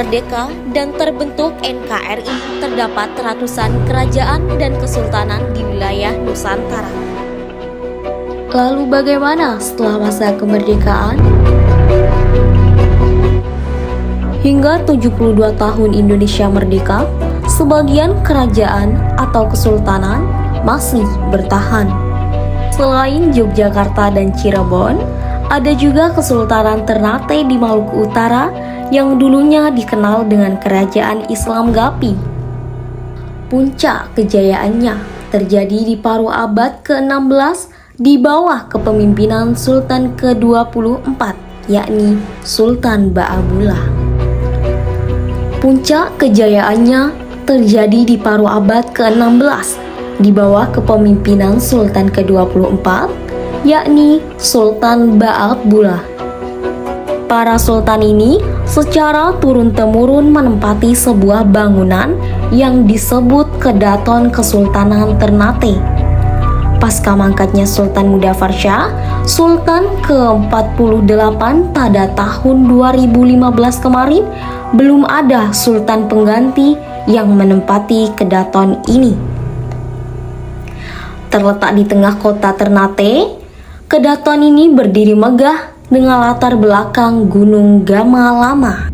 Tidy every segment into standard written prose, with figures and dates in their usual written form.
merdeka dan terbentuk NKRI, terdapat ratusan kerajaan dan kesultanan di wilayah Nusantara. Lalu bagaimana setelah masa kemerdekaan? Hingga 72 tahun Indonesia merdeka, sebagian kerajaan atau kesultanan masih bertahan. Selain Yogyakarta dan Cirebon, ada juga Kesultanan Ternate di Maluku Utara yang dulunya dikenal dengan Kerajaan Islam Gapi. Puncak kejayaannya terjadi di paruh abad ke-16 di bawah kepemimpinan Sultan ke-24, yakni Sultan Ba'abullah. Puncak kejayaannya terjadi di paruh abad ke-16 di bawah kepemimpinan Sultan ke-24, yakni Sultan Ba'abullah. Para sultan ini secara turun-temurun menempati sebuah bangunan yang disebut Kedaton Kesultanan Ternate. Pasca mangkatnya Sultan Mudafar Shah, Sultan ke-48 pada tahun 2015 kemarin, belum ada sultan pengganti yang menempati kedaton ini. Terletak di tengah kota Ternate, kedaton ini berdiri megah dengan latar belakang Gunung Gama Lama.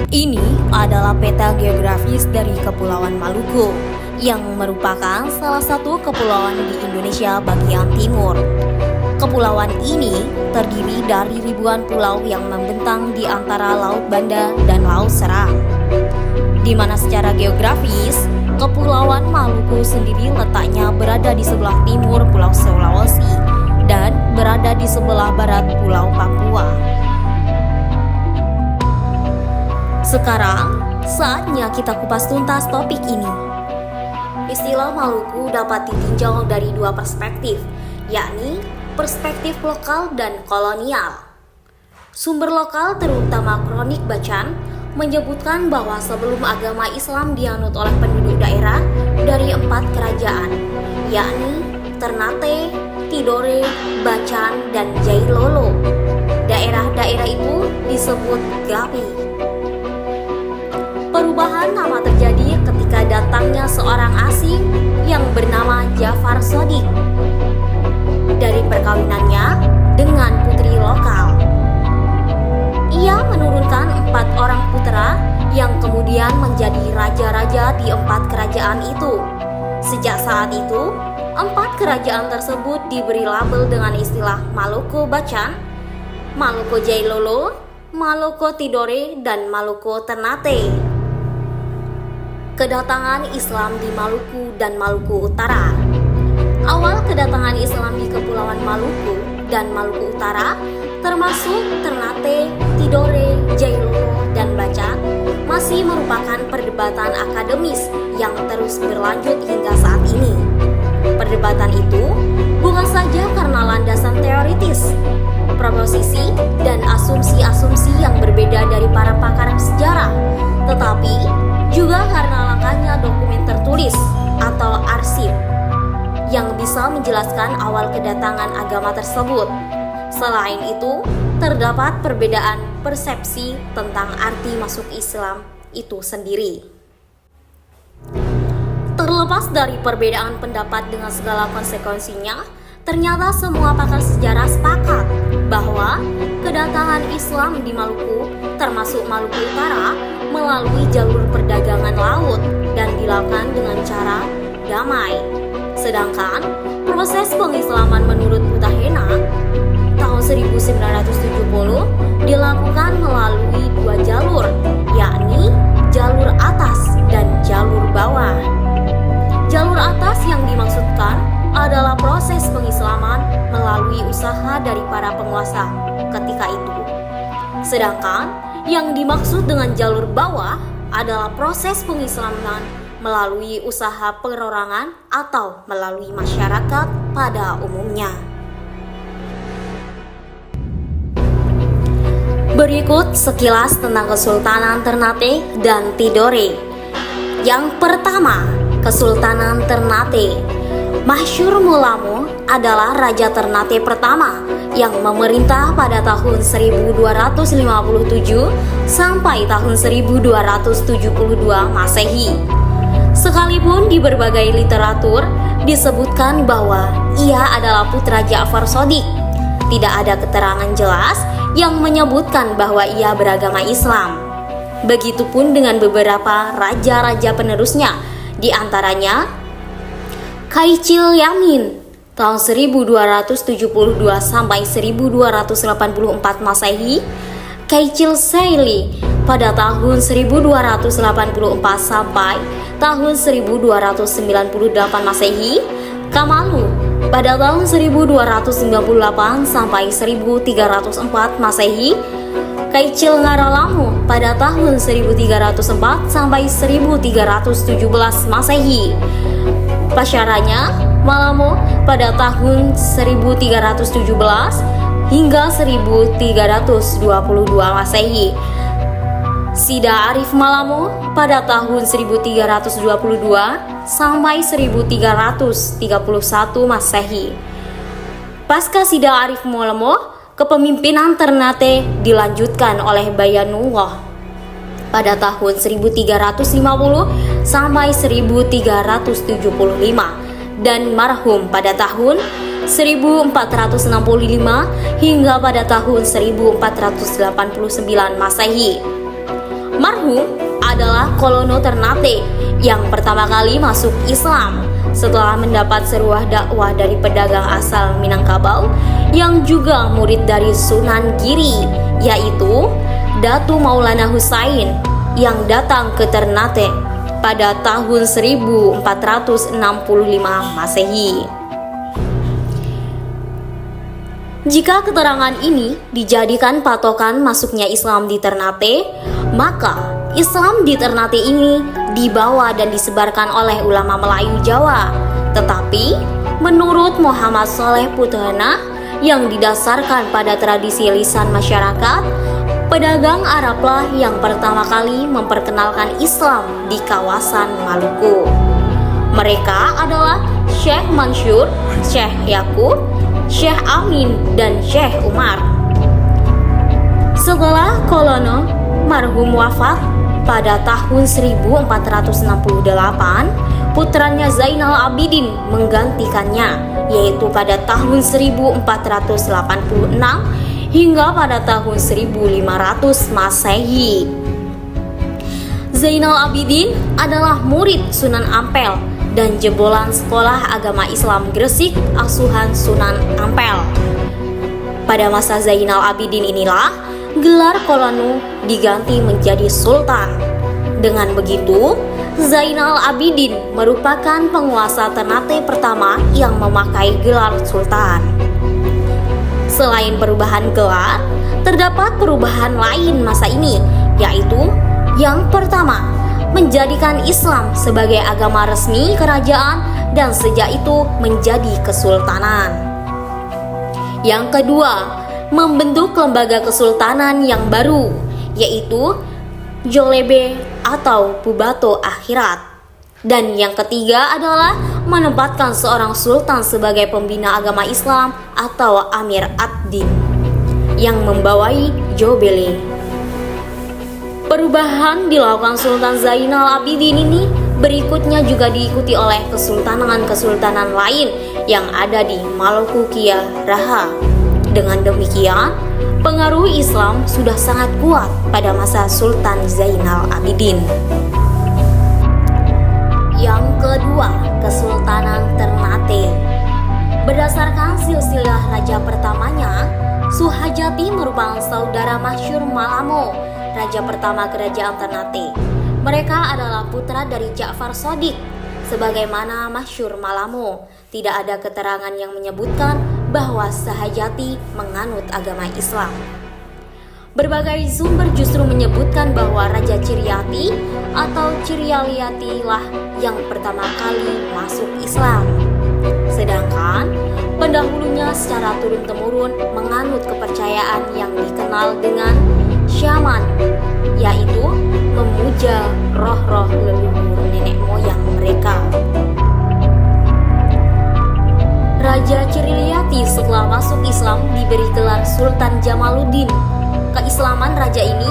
Ini adalah peta geografis dari Kepulauan Maluku, yang merupakan salah satu kepulauan di Indonesia bagian timur. Kepulauan ini terdiri dari ribuan pulau yang membentang di antara Laut Banda dan Laut Seram, di mana secara geografis Kepulauan Maluku sendiri letaknya berada di sebelah timur Pulau Sulawesi dan berada di sebelah barat Pulau Papua. Sekarang saatnya kita kupas tuntas topik ini. Istilah Maluku dapat ditinjau dari dua perspektif, yakni perspektif lokal dan kolonial. Sumber lokal terutama kronik Bacan menyebutkan bahwa sebelum agama Islam dianut oleh penduduk daerah dari 4 kerajaan, yakni Ternate, Tidore, Bacan, dan Jailolo. Daerah-daerah itu disebut Gapi. Perubahan nama terjadi ketika datangnya seorang asing yang bernama Jafar Shodiq dari perkawinannya dengan putri lokal. Ia menurunkan 4 orang putra yang kemudian menjadi raja-raja di 4 kerajaan itu. Sejak saat itu, 4 kerajaan tersebut diberi label dengan istilah Maluku Bacan, Maluku Jailolo, Maluku Tidore, dan Maluku Ternate. Kedatangan Islam di Maluku dan Maluku Utara. Awal kedatangan Islam di Kepulauan Maluku dan Maluku Utara, termasuk Ternate, Tidore, Jailolo, dan Bacan, masih merupakan perdebatan akademis yang terus berlanjut hingga saat ini. Perdebatan itu bukan saja karena landasan teoritis, proposisi, dan asumsi-asumsi yang berbeda dari para pakar sejarah, tetapi juga karena langkahnya dokumen tertulis atau arsip yang bisa menjelaskan awal kedatangan agama tersebut. Selain itu, terdapat perbedaan persepsi tentang arti masuk Islam itu sendiri. Terlepas dari perbedaan pendapat dengan segala konsekuensinya, ternyata semua pakar sejarah sepakat bahwa kedatangan Islam di Maluku, termasuk Maluku Utara, melalui jalur perdagangan laut dan dilakukan dengan cara damai. Sedangkan proses pengislaman menurut Putahena tahun 1970 dilakukan melalui 2 jalur, yakni jalur atas dan jalur bawah. Jalur atas yang dimaksudkan adalah proses pengislaman melalui usaha dari para penguasa ketika itu. Sedangkan yang dimaksud dengan jalur bawah adalah proses pengislaman melalui usaha perorangan atau melalui masyarakat pada umumnya. Berikut sekilas tentang Kesultanan Ternate dan Tidore. Yang pertama, Kesultanan Ternate Masyur Mulamo adalah Raja Ternate pertama yang memerintah pada tahun 1257 sampai tahun 1272 Masehi. Sekalipun di berbagai literatur disebutkan bahwa ia adalah putra Ja'far Shadiq, tidak ada keterangan jelas yang menyebutkan bahwa ia beragama Islam. Begitupun dengan beberapa raja-raja penerusnya, di antaranya Kaichil Yamin tahun 1272 sampai 1284 Masehi, Kaichil Seili pada tahun 1284 sampai tahun 1298 Masehi, Kamalu pada tahun 1298 sampai 1304 Masehi, Kaichil Ngaralamu pada tahun 1304 sampai 1317 Masehi. Pasyaranya Malamo pada tahun 1317 hingga 1322 Masehi. Sida Arif Malamo pada tahun 1322 sampai 1331 Masehi. Pasca Sida Arif Malamo, kepemimpinan Ternate dilanjutkan oleh Bayanullah pada tahun 1350 sampai 1375 dan marhum pada tahun 1465 hingga pada tahun 1489 Masehi. Marhum adalah Kolono Ternate yang pertama kali masuk Islam setelah mendapat seruah dakwah dari pedagang asal Minangkabau yang juga murid dari Sunan Giri, yaitu Datu Maulana Husain yang datang ke Ternate pada tahun 1465 Masehi. Jika keterangan ini dijadikan patokan masuknya Islam di Ternate, maka Islam di Ternate ini dibawa dan disebarkan oleh ulama Melayu Jawa. Tetapi menurut Muhammad Saleh Puthana yang didasarkan pada tradisi lisan masyarakat, pedagang Arablah yang pertama kali memperkenalkan Islam di kawasan Maluku. Mereka adalah Syekh Mansur, Syekh Yakub, Syekh Amin, dan Syekh Umar. Setelah Kolono marhum wafat pada tahun 1468, putranya Zainal Abidin menggantikannya, yaitu pada tahun 1486 hingga pada tahun 1500 Masehi. Zainal Abidin adalah murid Sunan Ampel dan jebolan Sekolah Agama Islam Gresik asuhan Sunan Ampel. Pada masa Zainal Abidin inilah gelar Kolono diganti menjadi Sultan. Dengan begitu, Zainal Abidin merupakan penguasa Ternate pertama yang memakai gelar Sultan. Selain perubahan gelar, terdapat perubahan lain masa ini, yaitu yang pertama, menjadikan Islam sebagai agama resmi kerajaan dan sejak itu menjadi kesultanan. Yang kedua, membentuk lembaga kesultanan yang baru, yaitu Jolebe atau Pubato Akhirat. Dan yang ketiga adalah menempatkan seorang sultan sebagai pembina agama Islam atau Amir ad-Din yang membawai Jobele. Perubahan dilakukan Sultan Zainal Abidin ini berikutnya juga diikuti oleh kesultanan-kesultanan lain yang ada di Maluku Kia Raha. Dengan demikian, pengaruh Islam sudah sangat kuat pada masa Sultan Zainal Abidin. Yang kedua, Kesultanan Ternate. Berdasarkan silsilah raja pertamanya, Suhajati merupakan saudara masyhur Malamo, raja pertama kerajaan Ternate. Mereka adalah putra dari Ja'far Shadiq. Sebagaimana masyhur Malamo, tidak ada keterangan yang menyebutkan bahwa Suhajati menganut agama Islam. Berbagai sumber justru menyebutkan bahwa Raja Ciryati atau Ciryaliati lah yang pertama kali masuk Islam. Sedangkan pendahulunya secara turun-temurun menganut kepercayaan yang dikenal dengan syaman, yaitu memuja roh-roh leluhur nenek moyang mereka. Raja Ciriliyati setelah masuk Islam diberi gelar Sultan Jamaluddin. Keislaman raja ini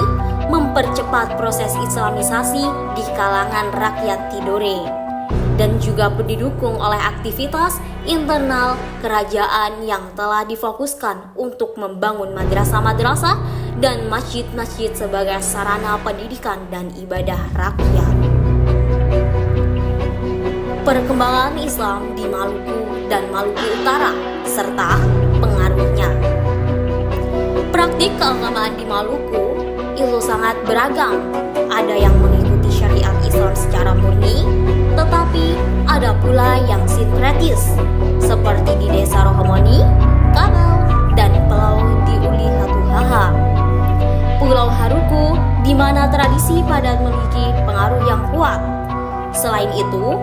mempercepat proses islamisasi di kalangan rakyat Tidore dan juga didukung oleh aktivitas internal kerajaan yang telah difokuskan untuk membangun madrasah-madrasah dan masjid-masjid sebagai sarana pendidikan dan ibadah rakyat. Perkembangan Islam di Maluku dan Maluku Utara serta pengaruhnya. Praktik keagamaan di Maluku itu sangat beragam. Ada yang mengikuti syariat Islam secara murni, tetapi ada pula yang sinkretis, seperti di Desa Rohomoni, Kabau, dan Pulau di Uli Hatuhaha. Pulau Haruku, di mana tradisi padat memiliki pengaruh yang kuat. Selain itu,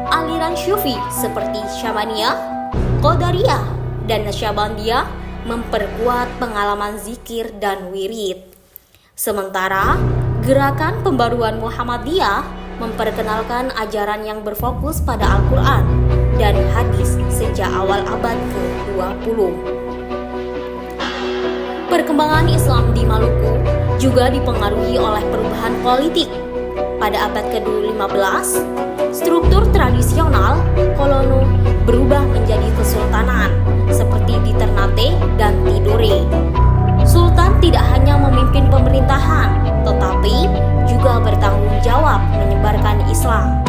aliran Syufi seperti Syabaniyah, Qadariyah, dan Nasyabandiyah memperkuat pengalaman zikir dan wirid. Sementara, gerakan pembaruan Muhammadiyah memperkenalkan ajaran yang berfokus pada Al-Quran dan hadis sejak awal abad ke-20. Perkembangan Islam di Maluku juga dipengaruhi oleh perubahan politik. Pada abad ke-15, struktur tradisional kolono berubah menjadi kesultanan seperti di Ternate dan Tidore. Sultan tidak hanya memimpin pemerintahan, tetapi juga bertanggung jawab menyebarkan Islam.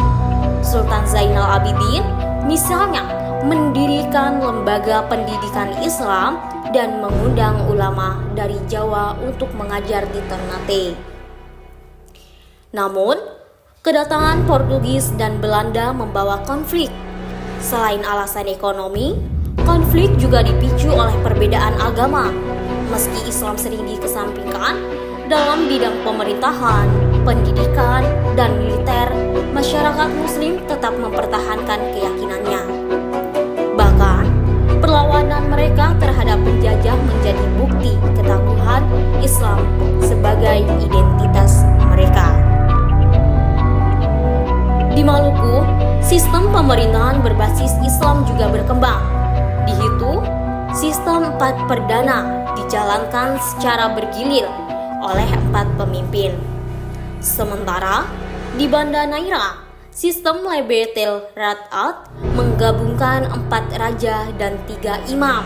Sultan Zainal Abidin misalnya mendirikan lembaga pendidikan Islam dan mengundang ulama dari Jawa untuk mengajar di Ternate. Namun, kedatangan Portugis dan Belanda membawa konflik. Selain alasan ekonomi, konflik juga dipicu oleh perbedaan agama. Meski Islam sering dikesampingkan dalam bidang pemerintahan, pendidikan, dan militer, masyarakat Muslim tetap mempertahankan keyakinannya. Bahkan, perlawanan mereka terhadap penjajah menjadi bukti ketangguhan Islam sebagai identitas mereka. Di Maluku, sistem pemerintahan berbasis Islam juga berkembang. Di Hitu, sistem 4 perdana dijalankan secara bergilir oleh 4 pemimpin. Sementara, di Banda Neira, sistem Lebetel Raat menggabungkan 4 raja dan 3 imam,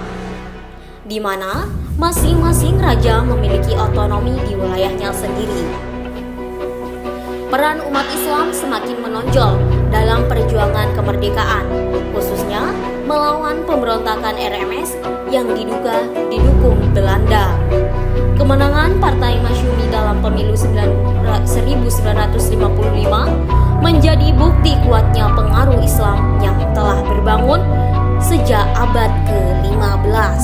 di mana masing-masing raja memiliki otonomi di wilayahnya sendiri. Peran umat Islam semakin menonjol dalam perjuangan kemerdekaan, khususnya melawan pemberontakan RMS yang diduga didukung Belanda. Kemenangan Partai Masyumi dalam pemilu 1955 menjadi bukti kuatnya pengaruh Islam yang telah berbangun sejak abad ke-15.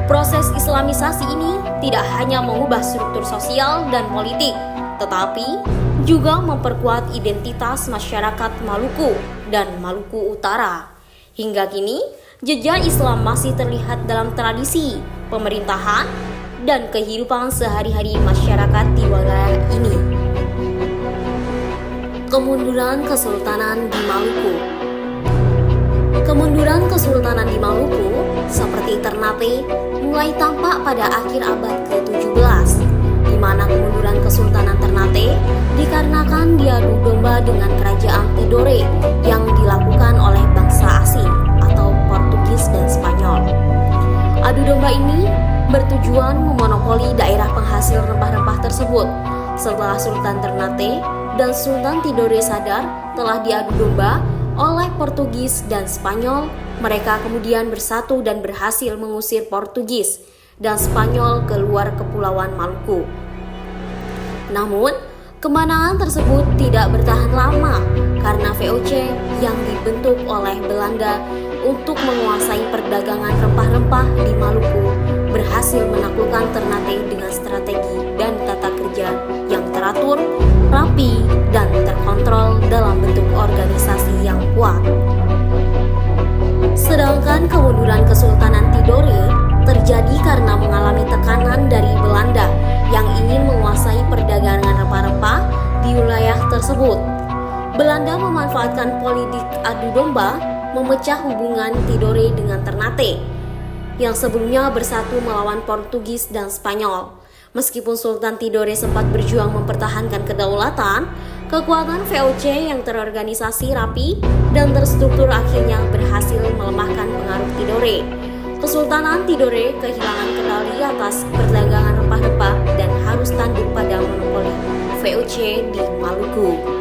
Proses Islamisasi ini tidak hanya mengubah struktur sosial dan politik, tetapi juga memperkuat identitas masyarakat Maluku dan Maluku Utara. Hingga kini, jejak Islam masih terlihat dalam tradisi, pemerintahan, dan kehidupan sehari-hari masyarakat di wilayah ini. Kemunduran Kesultanan di Maluku. Kemunduran Kesultanan di Maluku, seperti Ternate, mulai tampak pada akhir abad ke-17, di mana kemunduran Kesultanan Ternate dikarenakan diadu domba dengan kerajaan Tidore yang dilakukan oleh bangsa asing atau Portugis dan Spanyol. Adu domba ini bertujuan memonopoli daerah penghasil rempah-rempah tersebut. Setelah Sultan Ternate dan Sultan Tidore sadar telah diadu domba oleh Portugis dan Spanyol, mereka kemudian bersatu dan berhasil mengusir Portugis dan Spanyol keluar Kepulauan Maluku. Namun, kemenangan tersebut tidak bertahan lama karena VOC yang dibentuk oleh Belanda untuk menguasai perdagangan rempah-rempah di Maluku berhasil menaklukkan Ternate dengan strategi dan tata kerja yang teratur, rapi, dan terkontrol dalam bentuk organisasi yang kuat. Sedangkan kemunduran Kesultanan Tidore terjadi karena mengalami tekanan dari Belanda yang ingin menguasai perdagangan rempah-rempah di wilayah tersebut. Belanda memanfaatkan politik adu domba memecah hubungan Tidore dengan Ternate yang sebelumnya bersatu melawan Portugis dan Spanyol. Meskipun Sultan Tidore sempat berjuang mempertahankan kedaulatan, kekuatan VOC yang terorganisasi rapi dan terstruktur akhirnya berhasil melemahkan pengaruh Tidore. Kesultanan Tidore kehilangan kendali atas perdagangan rempah-rempah dan harus tunduk pada monopoli VOC di Maluku.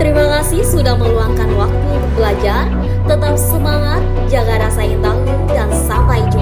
Terima kasih sudah meluangkan waktu untuk belajar. Tetap semangat, jaga rasa ingin tahu, dan sampai jumpa.